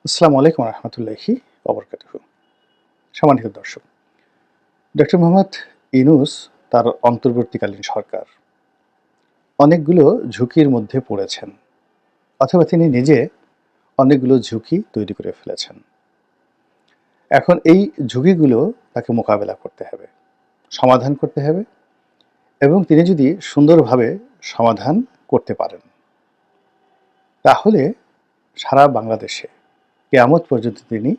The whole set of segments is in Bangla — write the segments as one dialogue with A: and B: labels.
A: আসসালামু আলাইকুম রহমতুল্লাহি ওবরকাতুহু। সম্মানিত দর্শক, ডক্টর মোহাম্মদ ইউনূস তার অন্তর্বর্তীকালীন সরকার অনেকগুলো ঝুঁকির মধ্যে পড়েছেন, অথবা তিনি নিজে অনেকগুলো ঝুঁকি তৈরি করে ফেলেছেন। এখন এই ঝুঁকিগুলো তাকে মোকাবেলা করতে হবে, সমাধান করতে হবে, এবং তিনি যদি সুন্দরভাবে সমাধান করতে পারেন, তাহলে সারা বাংলাদেশে কিয়ামত পর্যন্ত তিনি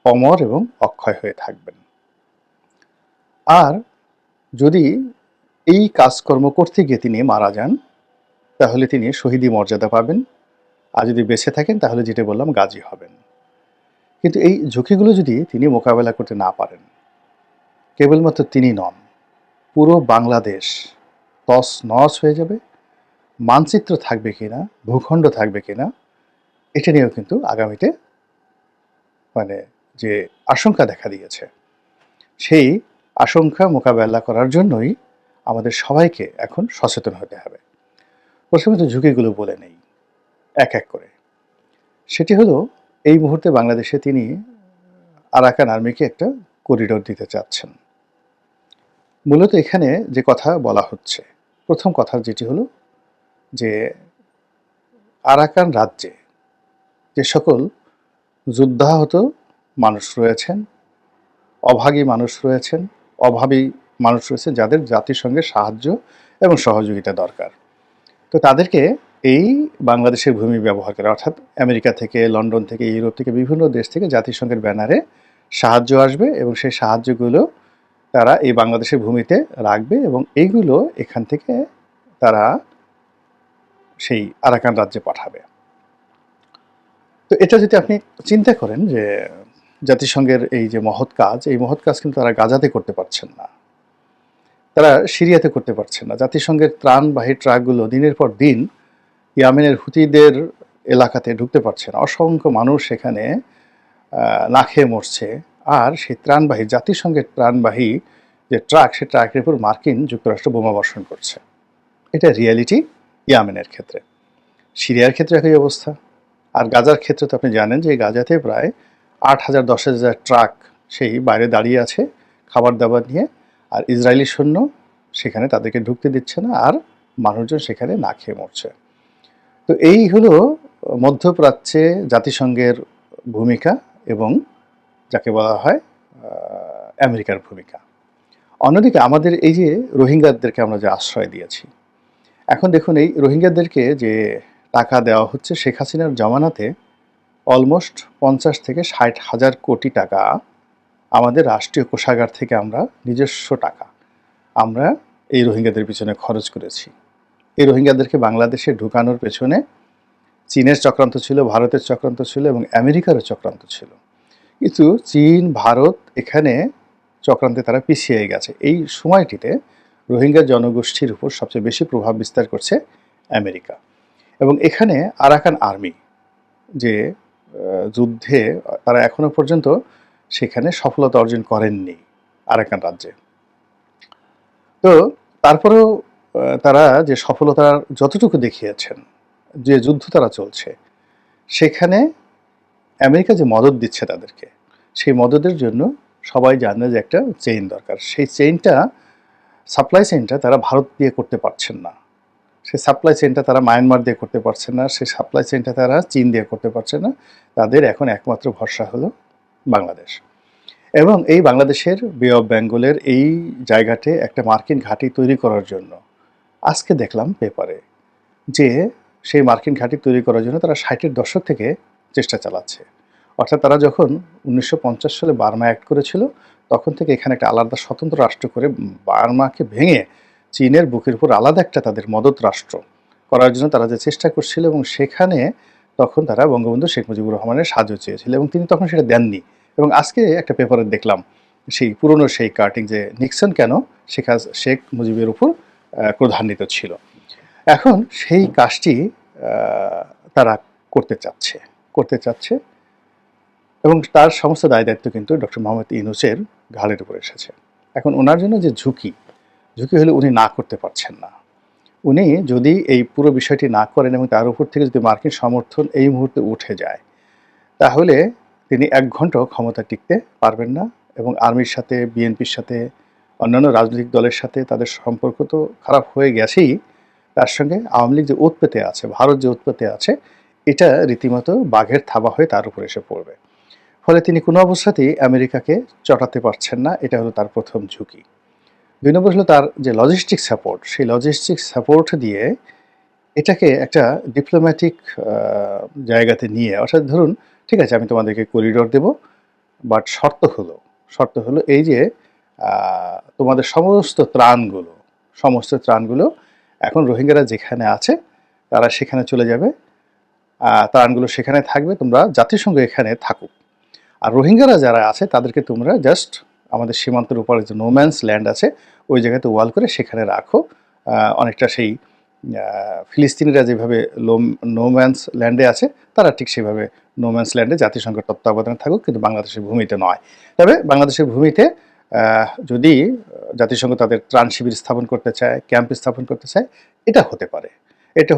A: অমর এবং অক্ষয় হয়ে থাকবেন। আর যদি এই কাজকর্ম করতে গিয়ে তিনি মারা যান, তাহলে তিনি শহীদি মর্যাদা পাবেন। আর যদি বেঁচে থাকেন, তাহলে যেটা বললাম, গাজী হবেন। কিন্তু এই ঝুঁকিগুলো যদি তিনি মোকাবেলা করতে না পারেন, কেবলমাত্র তিনি নন, পুরো বাংলাদেশ তছনছ হয়ে যাবে। মানচিত্র থাকবে কিনা, ভূখণ্ড থাকবে কিনা, এটা নিয়েও কিন্তু আগামীতে মানে যে আশঙ্কা দেখা দিয়েছে, সেই আশঙ্কা মোকাবেলা করার জন্যই আমাদের সবাইকে এখন সচেতন হতে হবে। প্রথমত ঝুঁকিগুলো বলে নেই এক এক করে। সেটি হলো, এই মুহূর্তে বাংলাদেশে তিনি আরাকান আর্মিকে একটা করিডোর দিতে চাচ্ছেন। মূলত এখানে যে কথা বলা হচ্ছে, প্রথম কথা যেটি হলো যে আরাকান রাজ্যে যে সকল যুদ্ধাহত মানুষ রয়েছেন, অভাগী মানুষ রয়েছেন, অভাবী মানুষ রয়েছেন, যাদের জাতিসংঘের সাহায্য এবং সহযোগিতা দরকার, তো তাদেরকে এই বাংলাদেশের ভূমি ব্যবহার করে, অর্থাৎ আমেরিকা থেকে, লন্ডন থেকে, ইউরোপ থেকে, বিভিন্ন দেশ থেকে জাতিসংঘের ব্যানারে সাহায্য আসবে, এবং সেই সাহায্যগুলো তারা এই বাংলাদেশের ভূমিতে রাখবে, এবং এইগুলো এখান থেকে তারা সেই আরাকান রাজ্যে পাঠাবে। তো এটা যদি আপনি চিন্তা করেন যে জাতিসংঘের এই যে মহৎ কাজ, এই মহৎ কাজ কিন্তু তারা গাজাতে করতে পারছেন না, তারা সিরিয়াতে করতে পারছেন না। জাতিসংঘের ত্রাণবাহী ট্রাকগুলো দিনের পর দিন ইয়ামেনের হুতিদের এলাকাতে ঢুকতে পারছে না, অসংখ্য মানুষ সেখানে না খেয়ে মরছে। আর সেই ত্রাণবাহী, জাতিসংঘের ত্রাণবাহী যে ট্রাক, সে ট্রাকের উপর মার্কিন যুক্তরাষ্ট্র বোমা বর্ষণ করছে। এটা রিয়ালিটি ইয়ামেনের ক্ষেত্রে। সিরিয়ার ক্ষেত্রে একই অবস্থা। আর গাজার ক্ষেত্রে তো আপনি জানেন যে গাজাতে প্রায় 8,000 10,000 ট্রাক সেই বাইরে দাঁড়িয়ে আছে খাবার দাবার নিয়ে, আর ইসরায়েলি সৈন্য সেখানে তাদেরকে ঢুকতে দিচ্ছে না, আর মানুষজন সেখানে না খেয়ে মরছে। তো এই হলো মধ্যপ্রাচ্যে জাতিসংঘের ভূমিকা, এবং যাকে বলা হয় আমেরিকার ভূমিকা। অন্যদিকে আমাদের এই যে রোহিঙ্গাদেরকে আমরা যে আশ্রয় দিয়েছি, এখন দেখুন এই রোহিঙ্গাদেরকে যে টাকা দেওয়া হচ্ছে, শেখ হাসিনার জমানাতে অলমোস্ট 50 থেকে 60,000 কোটি টাকা আমাদের রাষ্ট্রীয় কোষাগার থেকে আমরা নিজস্ব টাকা আমরা এই রোহিঙ্গাদের পিছনে খরচ করেছি। এই রোহিঙ্গাদেরকে বাংলাদেশে ঢুকানোর পেছনে চীনের চক্রান্ত ছিল, ভারতের চক্রান্ত ছিল, এবং আমেরিকারও চক্রান্ত ছিল। কিন্তু চীন, ভারত এখানে চক্রান্তে তারা পিছিয়ে গেছে। এই সময়টিতে রোহিঙ্গা জনগোষ্ঠীর উপর সবচেয়ে বেশি প্রভাব বিস্তার করছে আমেরিকা। এবং এখানে আরাকান আর্মি যে যুদ্ধে, তারা এখনো পর্যন্ত সেখানে সফলতা অর্জন করেননি আরাকান রাজ্যে। তো তারপরেও তারা যে সফলতার যতটুকু দেখিয়েছেন, যে যুদ্ধ তারা চলছে, সেখানে আমেরিকা যে মদদ দিচ্ছে তাদেরকে, সেই মদদের জন্য সবাই জানে যে একটা চেইন দরকার। সেই চেইনটা, সাপ্লাই চেইনটা তারা ভারত দিয়ে করতে পারছেন না, সেই সাপ্লাই চেইনটা তারা মায়ানমার দিয়ে করতে পারছে না, সেই সাপ্লাই চেইনটা তারা চীন দিয়ে করতে পারছে না। তাদের এখন একমাত্র ভরসা হলো বাংলাদেশ। এবং এই বাংলাদেশের বে অফ বেঙ্গলের এই জায়গাতে একটা মার্কিন ঘাঁটি তৈরি করার জন্য আজকে দেখলাম পেপারে যে সেই মার্কিন ঘাঁটি তৈরি করার জন্য তারা 60-এর দশক থেকে চেষ্টা চালাচ্ছে। অর্থাৎ তারা যখন 1950 সালে বার্মা অ্যাক্ট করেছিল, তখন থেকে এখানে একটা আলাদা স্বতন্ত্র রাষ্ট্র করে বার্মাকে ভেঙে চীনের বুকের উপর আলাদা একটা তাদের মদত রাষ্ট্র করার জন্য তারা যে চেষ্টা করছিল, এবং সেখানে তখন তারা বঙ্গবন্ধু শেখ মুজিবুর রহমানের সাহায্য চেয়েছিল, এবং তিনি তখন সেটা দেননি। এবং আজকে একটা পেপারে দেখলাম সেই পুরনো সেই কাটিং, যে নিক্সন কেন শেখ মুজিবের উপর ক্রোধান্বিত ছিল। এখন সেই কাজটি তারা করতে চাচ্ছে, এবং তার সমস্ত দায় দায়িত্ব কিন্তু ডক্টর মোহাম্মদ ইউনূসের ঘাড়ের উপর এসেছে। এখন ওনার জন্য যে ঝুঁকি হলে উনি না করতে পারছেন না। উনি যদি এই পুরো বিষয়টি না করেন, এবং তার উপর থেকে যদি মার্কিন সমর্থন এই মুহূর্তে উঠে যায়, তাহলে তিনি ১ ঘন্টাও ক্ষমতা টিকতে পারবেন না এবং আর্মির সাথে, বিএনপির সাথে, অন্যান্য রাজনৈতিক দলের সাথে তাদের সম্পর্ক তো খারাপ হয়ে গেছেই। তার সঙ্গে আওয়ামী লীগ যে ওত পেতে আছে, ভারত যে ওত পেতে আছে, এটা রীতিমতো বাঘের থাবা হয়ে তার উপর এসে পড়বে। ফলে তিনি কোনো অবস্থাতেই আমেরিকাকে চটাতে পারছেন না। এটা হলো তার ১ম ঝুঁকি। ২ নম্বর হলো তার যে লজিস্টিক সাপোর্ট, সেই লজিস্টিক সাপোর্ট দিয়ে এটাকে একটা ডিপ্লোম্যাটিক আ জায়গাতে নিয়ে, অর্থাৎ ধরুন, ঠিক আছে আমি তোমাদেরকে করিডোর দেব, বাট শর্ত হলো এই যে আ তোমাদের সমস্ত ত্রাণগুলো এখন রোহিঙ্গারা যেখানে আছে তারা সেখানে চলে যাবে। ত্রাণগুলো সেখানে থাকবে, তোমরা জাতিসংঘ এখানে থাকুক। আর রোহিঙ্গারা যারা আছে তাদেরকে তোমরা জাস্ট আমাদের সীমান্তের উপরে যে নো ম্যানস ল্যান্ড আছে ওই জায়গাতে ওয়াল করে সেখানে রাখো। অনেকটা সেই ফিলিস্তিনিরা যেভাবে নো ম্যানস ল্যান্ডে আছে তারা ঠিক সেভাবে নো ম্যানস ল্যান্ডে জাতিসংঘের তত্ত্বাবধানে থাকুক, কিন্তু বাংলাদেশের ভূমিতে নয়। তবে বাংলাদেশের ভূমিতে যদি জাতিসংঘ তাদের ত্রাণ শিবির স্থাপন করতে চায়, ক্যাম্প স্থাপন করতে চায়, এটা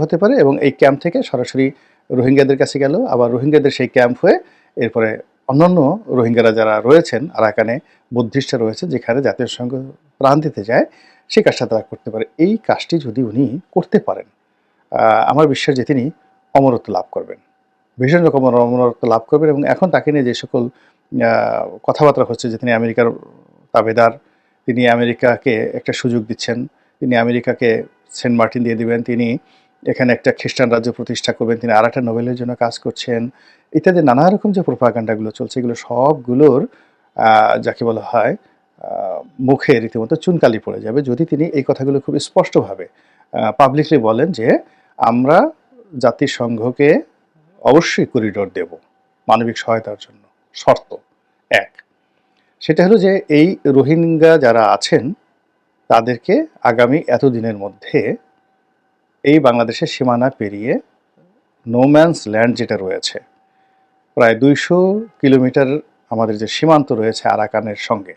A: হতে পারে এবং এই ক্যাম্প থেকে সরাসরি রোহিঙ্গাদের কাছে গেল, আবার রোহিঙ্গাদের সেই ক্যাম্প হয়ে এরপরে অন্যান্য রোহিঙ্গারা যারা রয়েছেন আরাকানে, বুদ্ধিস্টরা রয়েছে যেখানে জাতিসংঘ ত্রাণ দিতে যায়, সেই কাজটা তারা করতে পারে। এই কাজটি যদি উনি করতে পারেন, আমার বিশ্বাস যে তিনি অমরত্ব লাভ করবেন, ভীষণ রকম অমরত্ব লাভ করবেন। এবং এখন তাকে নিয়ে যে সকল কথাবার্তা হচ্ছে যে তিনি আমেরিকার তাবেদার, তিনি আমেরিকাকে একটা সুযোগ দিচ্ছেন, তিনি আমেরিকাকে সেন্ট মার্টিন দিয়ে দিবেন, তিনি এখানে একটা খ্রিস্টান রাজ্য প্রতিষ্ঠা করবেন, তিনি আরেকটা নোবেলের জন্য কাজ করছেন, ইত্যাদি নানা রকম যে প্রোপাগান্ডাগুলো চলছে, এগুলো সবগুলোর যাকে বলা হয় মুখে রীতিমতো চুনকালি পড়ে যাবে যদি তিনি এই কথাগুলো খুব স্পষ্টভাবে পাবলিকলি বলেন যে আমরা জাতিসংঘকে অবশ্যই করিডোর দেব মানবিক সহায়তার জন্য। শর্ত ১, সেটা হলো যে এই রোহিঙ্গা যারা আছেন তাদেরকে আগামী এতদিনের মধ্যে এই বাংলাদেশের সীমানা পেরিয়ে নো ম্যানস ল্যান্ড যেটা রয়েছে, প্রায় ২০০ কিলোমিটার আমাদের যে সীমান্ত রয়েছে আরাকানের সঙ্গে,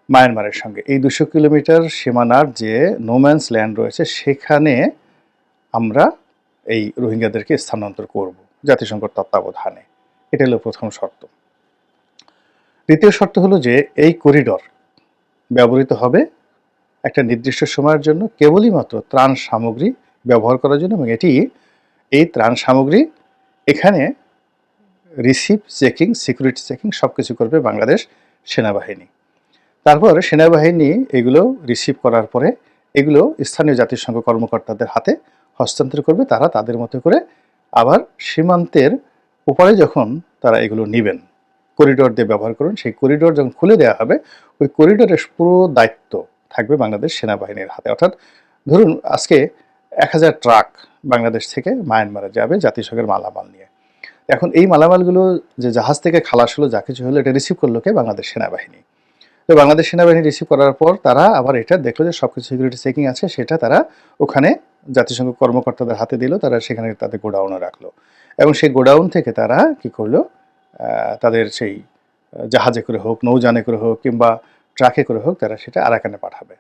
A: মায়ানমারের সঙ্গে, এই ২০০ কিলোমিটার সীমানার যে নো ম্যানস ল্যান্ড রয়েছে সেখানে আমরা এই রোহিঙ্গাদেরকে স্থানান্তর করব জাতিসংঘের তত্ত্বাবধানে। এটা হলো প্রথম শর্ত। দ্বিতীয় শর্ত হলো যে এই করিডোর ব্যবহৃত হবে একটা নির্দিষ্ট সময়ের জন্য কেবলই মাত্র ত্রাণ সামগ্রী ব্যবহার করার জন্য, এবং এই ত্রাণ সামগ্রী এখানে রিসিভ চেকিং, সিকিউরিটি চেকিং সব কিছু করবে বাংলাদেশ সেনাবাহিনী। তারপর সেনাবাহিনী এগুলো রিসিভ করার পরে এগুলো স্থানীয় জাতিসংঘ কর্মকর্তাদের হাতে হস্তান্তর করবে। তারা তাদের মতো করে আবার সীমান্তের উপরে যখন তারা এগুলো নেবেন, করিডোর দিয়ে ব্যবহার করুন, সেই করিডোর যখন খুলে দেওয়া হবে ওই করিডোরের পুরো দায়িত্ব থাকবে বাংলাদেশ সেনাবাহিনীর হাতে। অর্থাৎ ধরুন আজকে ১,০০০ ট্রাক বাংলাদেশ থেকে মায়ানমারে যাবে জাতিসংঘের মালামাল নিয়ে। এখন এই মালামালগুলো যে জাহাজ থেকে খালাস হলো, যা কিছু হলো, এটা রিসিভ করলো কে? বাংলাদেশ সেনাবাহিনী। তো বাংলাদেশ সেনাবাহিনী রিসিভ করার পর তারা আবার এটা দেখলো যে সবকিছু সিকিউরিটি চেকিং আছে, সেটা তারা ওখানে জাতিসংঘ কর্মকর্তাদের হাতে দিল, তারা সেখানে তাদের গোডাউনে রাখলো এবং সেই গোডাউন থেকে তারা কি করলো, তাদের সেই জাহাজে করে হোক, নৌযানে করে হোক কিংবা ট্রাকে করে হোক, তারা সেটা আরাকানে পাঠাবে।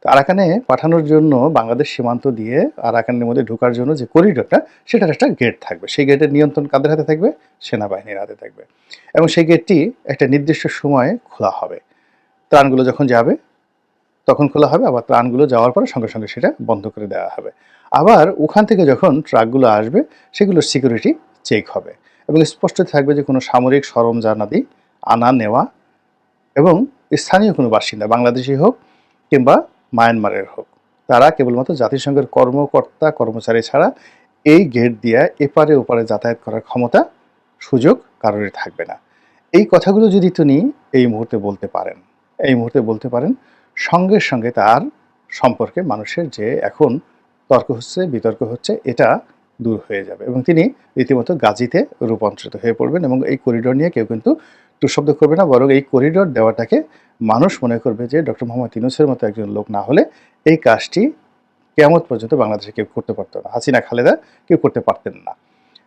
A: তো আরাকানে পাঠানোর জন্য বাংলাদেশ সীমান্ত দিয়ে আরাকানের মধ্যে ঢোকার জন্য যে করিডোরটা, সেটার একটা গেট থাকবে। সেই গেটের নিয়ন্ত্রণ কাদের হাতে থাকবে? সেনাবাহিনীর হাতে থাকবে এবং সেই গেটটি একটা নির্দিষ্ট সময়ে খোলা হবে। ত্রাণগুলো যখন যাবে তখন খোলা হবে, আবার ত্রাণগুলো যাওয়ার পরে সঙ্গে সঙ্গে সেটা বন্ধ করে দেওয়া হবে। আবার ওখান থেকে যখন ট্রাকগুলো আসবে সেগুলোর সিকিউরিটি চেক হবে এবং স্পষ্ট থাকবে যে কোনো সামরিক সরঞ্জামাদি আনা নেওয়া এবং স্থানীয় কোনো বাসিন্দা, বাংলাদেশি হোক কিংবা মায়ানমারের হোক, তারা কেবলমাত্র জাতিসংঘের কর্মকর্তা কর্মচারী ছাড়া এই গেট দিয়ে এপারে ওপারে যাতায়াত করার ক্ষমতা, সুযোগ কারোরই থাকবে না। এই কথাগুলো যদি তিনি এই মুহূর্তে বলতে পারেন, সঙ্গে সঙ্গে তার সম্পর্কে মানুষের যে এখন বিতর্ক হচ্ছে, এটা দূর হয়ে যাবে এবং তিনি রীতিমতো গাজীতে রূপান্তরিত হয়ে পড়বেন এবং এই করিডোর নিয়ে কেউ কিন্তু টুশব্দ করবে না, বরং এই করিডোর দেওয়াটাকে মানুষ মনে করবে যে ডক্টর মোহাম্মদ ইউনূসের মতো একজন লোক না হলে এই কাজটি কিয়ামত পর্যন্ত বাংলাদেশে কেউ করতে পারতো না, হাসিনা খালেদা কেউ করতে পারতেন না।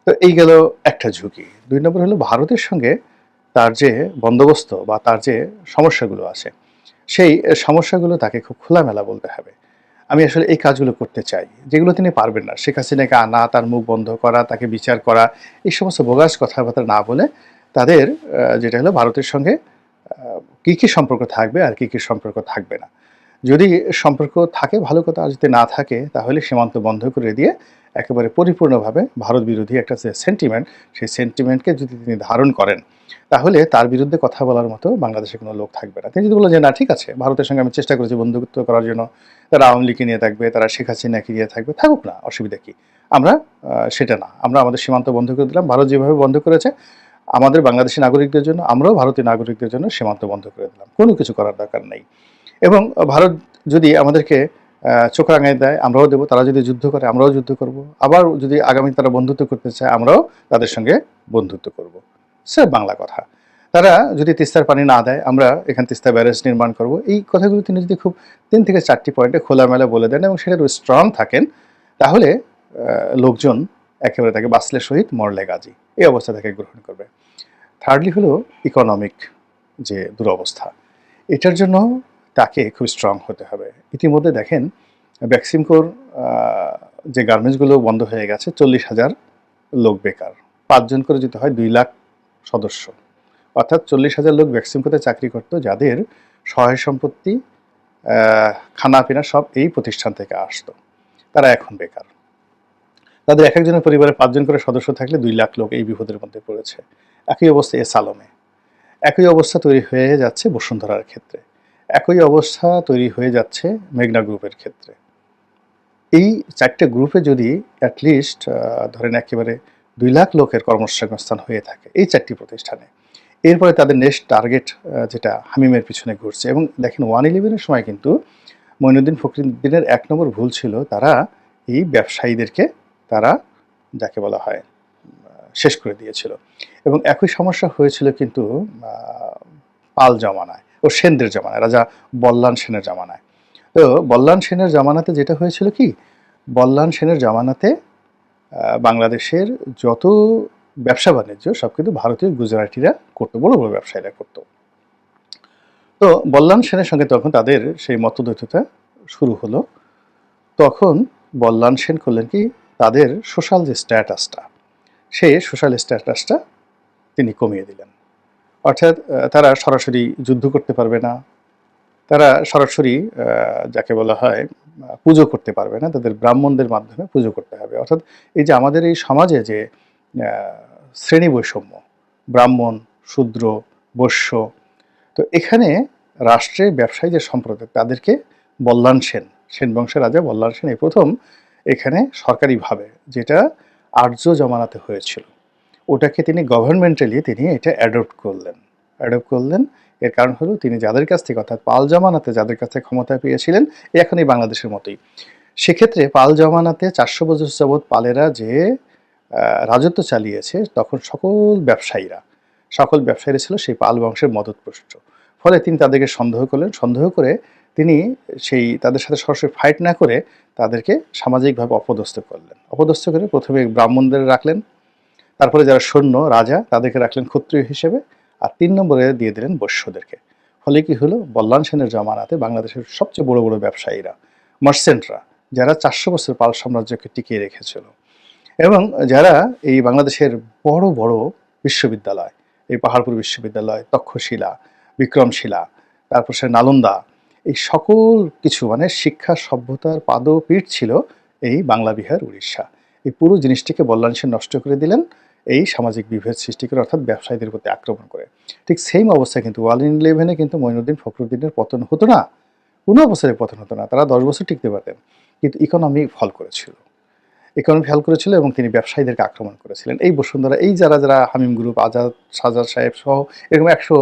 A: তো এই গেল একটা ঝুঁকি। ২ নম্বর হলো ভারতের সঙ্গে তার যে বন্দোবস্ত বা তার যে সমস্যাগুলো আছে, সেই সমস্যাগুলো তাকে খুব খোলামেলা বলতে হবে। আমি আসলে এই কাজগুলো করতে চাই, যেগুলো তিনি পারবেন না। শেখ হাসিনাকে আনা, তার মুখ বন্ধ করা, তাকে বিচার করা, এই সমস্ত বোগাস কথাবার্তা না বলে তাদের যেটা হলো ভারতের সঙ্গে কী সম্পর্ক থাকবে আর কী সম্পর্ক থাকবে না। যদি সম্পর্ক থাকে ভালো কথা, আর যদি না থাকে তাহলে সীমান্ত বন্ধ করে দিয়ে একেবারে পরিপূর্ণভাবে ভারত বিরোধী একটা যে সেন্টিমেন্ট, সেই সেন্টিমেন্টকে যদি তিনি ধারণ করেন, তাহলে তার বিরুদ্ধে কথা বলার মতো বাংলাদেশে কোনো লোক থাকবে না। তিনি যদি বলেন যে না ঠিক আছে, ভারতের সঙ্গে আমি চেষ্টা করেছি বন্ধুত্ব করার জন্য, তারা আওয়ামী লীগকে নিয়ে থাকবে, তারা শেখ হাসিনাকে নিয়ে থাকবে, থাকুক না, অসুবিধা কী? আমরা সেটা না, আমরা আমাদের সীমান্ত বন্ধ করে দিলাম। ভারত যেভাবে বন্ধ করেছে আমাদের বাংলাদেশি নাগরিকদের জন্য, আমরাও ভারতীয় নাগরিকদের জন্য সীমান্ত বন্ধ করে দিলাম। কোনো কিছু করার দরকার নেই। এবং ভারত যদি আমাদেরকে চোখ রাঙায় দেয়, আমরাও দেবো। তারা যদি যুদ্ধ করে, আমরাও যুদ্ধ করব। আবার যদি আগামী তারা বন্ধুত্ব করতে চায়, আমরাও তাদের সঙ্গে বন্ধুত্ব করব। স্রেফ বাংলা কথা। তারা যদি তিস্তার পানি না দেয়, আমরা এখানে তিস্তা ব্যারেজ নির্মাণ করব। এই কথাগুলো তিনি যদি খুব ৩ থেকে ৪টি পয়েন্টে খোলামেলা বলে দেন এবং সেটা স্ট্রং থাকেন, তাহলে লোকজন একেবারে তাকে বাঁচলে শহীদ, মরলে গাজী, এই অবস্থা তাকে গ্রহণ করবে। থার্ডলি হলো ইকোনমিক যে দুরবস্থা, এটার জন্য তাকে খুব স্ট্রং হতে হবে। ইতিমধ্যে দেখেন বেক্সিমকোর যে গার্মেন্টসগুলো বন্ধ হয়ে গেছে, 40,000 লোক বেকার। 5 জন করে যদি হয় 2 লাখ সদস্য, অর্থাৎ 40,000 লোক বেক্সিমকোতে চাকরি করতো, যাদের সহায় সম্পত্তি, খানাপিনা সব এই প্রতিষ্ঠান থেকে আসতো। তারা এখন বেকার। তাদের এক একজনের পরিবারে 5 জন করে সদস্য থাকলে 2 লাখ লোক এই বিপদের মধ্যে পড়েছে। একই অবস্থা এসালমে, একই অবস্থা তৈরি হয়ে যাচ্ছে বসুন্ধরার ক্ষেত্রে, একই অবস্থা তৈরি হয়ে যাচ্ছে মেঘনা গ্রুপের ক্ষেত্রে। এই 4টে গ্রুপে যদি অ্যাটলিস্ট ধরেন একেবারে 2 লাখ লোকের কর্মসংস্থান হয়ে থাকে এই 4টি প্রতিষ্ঠানে, এরপরে তাদের নেক্সট টার্গেট যেটা হামিমের পিছনে ঘুরছে। এবং দেখেন 111-এর সময় কিন্তু মঈনুদ্দিন ফখরুদ্দিনের 1 নম্বর ভুল ছিল, তারা এই ব্যবসায়ীদেরকে তারা যাকে বলা হয় শেষ করে দিয়েছিল। এবং একই সমস্যা হয়েছিল কিন্তু পাল জমানায় ও সেনদের জমানায়, রাজা বল্লান সেনের জমানায়। তো বল্লান সেনের জামানাতে যেটা হয়েছিল কি, বল্লান সেনের জামানাতে বাংলাদেশের যত ব্যবসা বাণিজ্য সব কিন্তু ভারতীয় গুজরাটিরা করতো, বড় বড় ব্যবসায়ীরা করতো। তো বল্লান সেনের সঙ্গে তখন তাদের সেই মতদ্বৈততা শুরু হলো। তখন বল্লান সেন করলেন কি, তাদের সোশ্যাল যে স্ট্যাটাসটা, সেই সোশ্যাল স্ট্যাটাসটা তিনি কমিয়ে দিলেন। অর্থাৎ তারা সরাসরি যুদ্ধ করতে পারবে না, তারা সরাসরি যাকে বলা হয় পুজো করতে পারবে না, তাদের ব্রাহ্মণদের মাধ্যমে পুজো করতে হবে। অর্থাৎ এই যে আমাদের এই সমাজে যে শ্রেণী বৈষম্য, ব্রাহ্মণ, শূদ্র, বৈশ্য, তো এখানে রাষ্ট্রের ব্যবসায়ী যে সম্প্রদায়, তাদেরকে বল্লান সেন, সেন বংশের রাজা বল্লান সেন এই প্রথম এখানে সরকারিভাবে, যেটা আর্য জমানাতে হয়েছিল, ওটাকে তিনি গভর্নমেন্টালি তিনি এটা অ্যাডপ্ট করলেন। এর কারণ হলো তিনি যাদের কাছ থেকে, অর্থাৎ পাল জামানাতে যাদের কাছ থেকে ক্ষমতা পেয়েছিলেন, এখন এই বাংলাদেশের মতোই, সেক্ষেত্রে পাল জামানাতে 400 বছর যাবৎ পালেরা যে রাজত্ব চালিয়েছে, তখন সকল ব্যবসায়ীরা ছিল সেই পাল বংশের মদতপুষ্ট। ফলে তিনি তাদেরকে সন্দেহ করলেন, সন্দেহ করে তিনি সেই তাদের সাথে সরাসরি ফাইট না করে তাদেরকে সামাজিকভাবে অপদস্থ করলেন। অপদস্থ করে প্রথমে ব্রাহ্মণদের রাখলেন, তারপরে যারা সৈন্য রাজা তাদেরকে রাখলেন ক্ষত্রিয় হিসেবে, আর 3 নম্বরে দিয়ে দিলেন বৈশ্যদেরকে। ফলে কি হলো, বল্লান সেনের জমানাতে বাংলাদেশের সবচেয়ে বড় বড় ব্যবসায়ীরা, মার্চেন্টরা, যারা 400 বছর পাল সাম্রাজ্যকে টিকিয়ে রেখেছিল, এবং যারা এই বাংলাদেশের বড় বড় বিশ্ববিদ্যালয়, এই পাহাড়পুর বিশ্ববিদ্যালয়, তক্ষশিলা, বিক্রমশিলা, তারপর সে নালন্দা, এই সকল কিছু মানে শিক্ষা সভ্যতার পাদপীঠ ছিল এই বাংলা, বিহার, উড়িষ্যা। এই পুরো জিনিসটিকে বল্লান সেন নষ্ট করে দিলেন এই সামাজিক বিভেদ সৃষ্টি করে, অর্থাৎ ব্যবসায়ীদের প্রতি আক্রমণ করে। ঠিক সেম অবস্থা কিন্তু 111-এ কিন্তু মঈনুদ্দিন ফখরুদ্দিনের পতন হতো না, কোনো অবস্থায় পতন হতো না, তারা 10 বছর টিকতে পারতেন, কিন্তু ইকোনমি ফল করেছিল, এবং তিনি ব্যবসায়ীদেরকে আক্রমণ করেছিলেন। এই বসুন্ধরা, এই যারা যারা হামিম গ্রুপ, আজাদ সাজাদ সাহেব সহ এরকম 100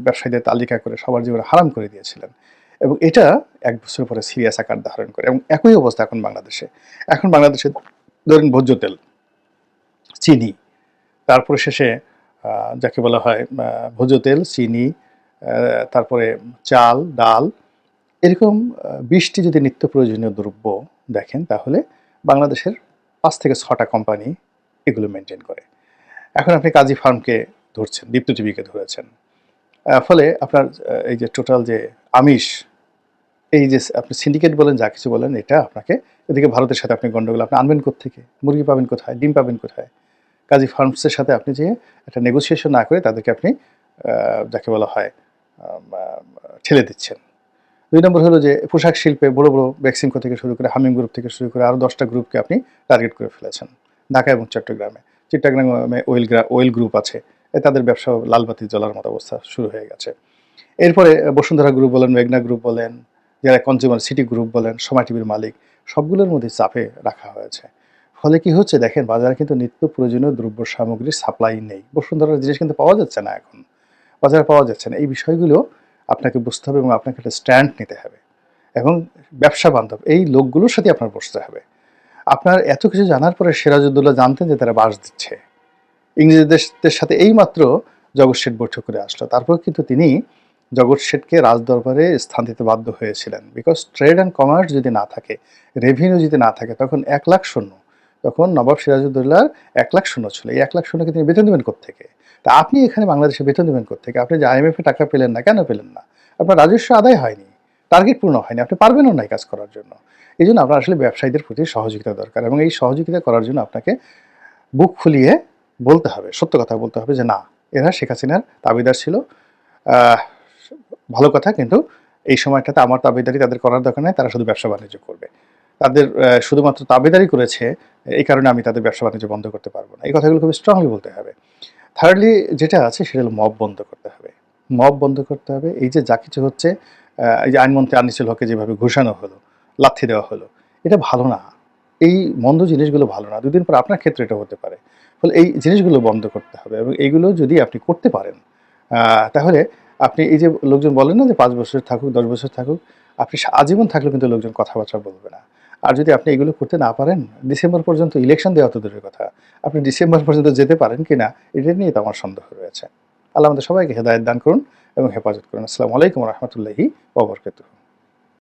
A: ব্যবসায়ীদের তালিকা করে সবার জীবনে হারাম করে দিয়েছিলেন। এবং এটা 1 বছর পরে সিরিয়াস আকার ধারণ করে। এবং একই অবস্থা এখন বাংলাদেশে ধরেন ভোজ্য তেল, চিনি, তারপরে শেষে যাকে বলা হয় ভোজ্য তেল, চিনি, তারপরে চাল, ডাল, এরকম 20টি যদি নিত্য প্রয়োজনীয় দ্রব্য দেখেন, তাহলে বাংলাদেশের 5 থেকে 6টা কোম্পানি এগুলো মেনটেন করে। এখন আপনি কাজী ফার্মকে ধরছেন, দীপ্ত টিভিকে ধরেছেন, ফলে আপনার এই যে টোটাল যে আমিষ এই যে আপনি সিন্ডিকেট বলেন, যা কিছু বলেন, এটা আপনাকে এদিকে ভারতের সাথে আপনি গন্ডগোল আপনি আনবেন কোত্থেকে? মুরগি পাবেন কোথায়? ডিম পাবেন কোথায়? কাজী ফার্মসের সাথে আপনি যে একটা নেগোসিয়েশন না করে তাদেরকে আপনি যাকে বলা হয় ঠেলে দিচ্ছেন। ২ নম্বর হলো যে পোশাক শিল্পে বড়, বড় বেক্সিমকো থেকে শুরু করে হামিম গ্রুপ থেকে শুরু করে আরও ১০টা গ্রুপকে আপনি টার্গেট করে ফেলেছেন ঢাকা এবং চট্টগ্রামে। চিট্টাগ্রামে ওয়েল গ্রুপ আছে। তাদের ব্যবসা লালবাতি জ্বলার মতো অবস্থা শুরু হয়ে গেছে। এরপরে বসুন্ধরা গ্রুপ বলেন, মেঘনা গ্রুপ বলেন, যারা কনজিউমার সিটি গ্রুপ বলেন, সময় টিভির মালিক, সবগুলোর মধ্যে চাপে রাখা হয়েছে। ফলে কি হচ্ছে দেখেন, বাজারে কিন্তু নিত্য প্রয়োজনীয় দ্রব্য সামগ্রীর সাপ্লাই নেই। বসুন্ধরার জিনিস কিন্তু পাওয়া যাচ্ছে না এখন। বাজারে পাওয়া যাচ্ছে না। এই বিষয়গুলো আপনাকে বুঝতে হবে এবং আপনাকে একটা স্ট্যান্ড নিতে হবে এবং ব্যবসা বান্ধব এই লোকগুলোর সাথে আপনার বসতে হবে। আপনার এত কিছু জানার পরে সিরাজউদ্দৌলা জানতেন যে তারা বাস দিচ্ছে। ইংরেজদের সাথে এইমাত্র জগৎ শেঠ বৈঠক করে আসলো। তারপর কিন্তু তিনি জগৎ শেঠকে রাজদরবারে স্থান দিতে বাধ্য হয়েছিলেন। বিকজ ট্রেড অ্যান্ড কমার্স যদি না থাকে, রেভিনিউ যদি না থাকে, তখন ১,০০,০০০ শূন্য। তখন নবাব সিরাজউদ্দৌলার ১,০০,০০০ শূন্য ছিল। এই ১,০০,০০০ শূন্যকে তিনি বেতন দেবেন কোত্থেকে? তা আপনি এখানে বাংলাদেশে বেতন দেবেন কোত্থেকে? আপনি যে IMF এ টাকা পেলেন না, কেন পেলেন না? আপনার রাজস্ব আদায় হয়নি, টার্গেট পূর্ণ হয়নি, আপনি পারবেনও না এই কাজ করার জন্য। এজন্য আপনার আসলে ব্যবসায়ীদের প্রতি সহযোগিতা দরকার এবং এই সহযোগিতা করার জন্য আপনাকে বুক ফুলিয়ে বলতে হবে, সত্য কথা বলতে হবে যে না, এরা শেখ হাসিনার তাবেদার ছিল। আহ, ভালো কথা, কিন্তু এই সময়টাতে আমার তাবেদারি তাদের করার দরকার নেই, তারা শুধু ব্যবসা বাণিজ্য করবে। তাদের শুধুমাত্র তাবেদারি করেছে, এই কারণে আমি তাদের ব্যবসা বাণিজ্য বন্ধ করতে পারবো না। এই কথাগুলো খুব স্ট্রংলি বলতে হবে। থার্ডলি যেটা আছে সেটা হলো মব বন্ধ করতে হবে। মব বন্ধ করতে হবে। এই যে যা কিছু হচ্ছে, এই যে আইনমন্ত্রী আনিসুল হককে যেভাবে ঘোষানো হলো, লাথি দেওয়া হলো, এটা ভালো না। এই মন্দ জিনিসগুলো ভালো না। ২ দিন পর আপনার ক্ষেত্রে এটা হতে পারে। ফলে এই জিনিসগুলো বন্ধ করতে হবে এবং এইগুলো যদি আপনি করতে পারেন, তাহলে আপনি এই যে লোকজন বলেন না যে ৫ বছর থাকুক, ১০ বছর থাকুক, আপনি আজীবন থাকলেও কিন্তু লোকজন কথাবার্তা বলবে না। আর যদি আপনি এগুলো করতে না পারেন, ডিসেম্বর পর্যন্ত ইলেকশন দেওয়া তো দূরের কথা, আপনি ডিসেম্বর পর্যন্ত যেতে পারেন কিনা এটা নিয়ে তো আমার সন্দেহ রয়েছে। আল্লাহ আমাদের সবাইকে হেদায়েত দান করুন এবং হেফাজত করুন। আসসালামু আলাইকুম ওয়া রাহমাতুল্লাহি ওয়া বারাকাতুহু।